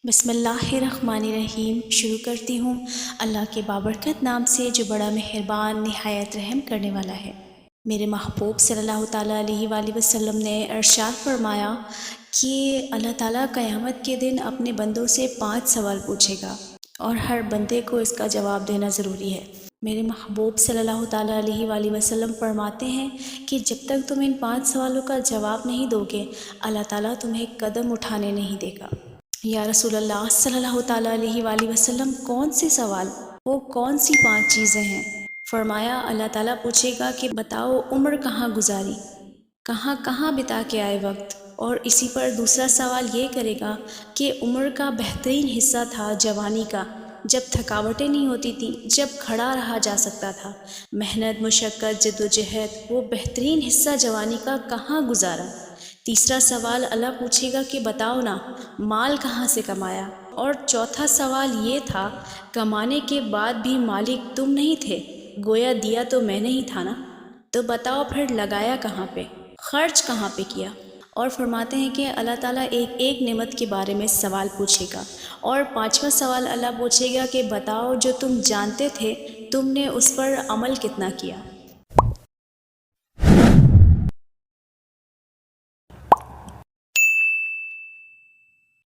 بسم اللہ الرحمن الرحیم۔ شروع کرتی ہوں اللہ کے بابرکت نام سے جو بڑا مہربان نہایت رحم کرنے والا ہے۔ میرے محبوب صلی اللہ تعالیٰ علیہ وآلہ وسلم نے ارشاد فرمایا کہ اللہ تعالیٰ قیامت کے دن اپنے بندوں سے 5 سوال پوچھے گا اور ہر بندے کو اس کا جواب دینا ضروری ہے۔ میرے محبوب صلی اللہ تعالیٰ علیہ وآلہ وسلم فرماتے ہیں کہ جب تک تم ان 5 سوالوں کا جواب نہیں دو گے، اللہ تعالیٰ تمہیں قدم اٹھانے نہیں دے گا۔ یا رسول اللہ صلی اللہ تعالیٰ علیہ وآلہ وسلم، کون سے سوال؟ وہ کون سی 5 چیزیں ہیں؟ فرمایا اللہ تعالیٰ پوچھے گا کہ بتاؤ عمر کہاں گزاری، کہاں کہاں بتا کے آئے وقت، اور اسی پر دوسرا سوال یہ کرے گا کہ عمر کا بہترین حصہ تھا جوانی کا، جب تھکاوٹیں نہیں ہوتی تھیں، جب کھڑا رہا جا سکتا تھا، محنت مشقت جد و جہد، وہ بہترین حصہ جوانی کا کہاں گزارا۔ تیسرا سوال اللہ پوچھے گا کہ بتاؤ نا مال کہاں سے کمایا، اور چوتھا سوال یہ تھا کمانے کے بعد بھی مالک تم نہیں تھے، گویا دیا تو میں نے ہی تھا نا، تو بتاؤ پھر لگایا کہاں پہ، خرچ کہاں پہ کیا۔ اور فرماتے ہیں کہ اللہ تعالیٰ ایک ایک نعمت کے بارے میں سوال پوچھے گا، اور 5واں سوال اللہ پوچھے گا کہ بتاؤ جو تم جانتے تھے تم نے اس پر عمل کتنا کیا۔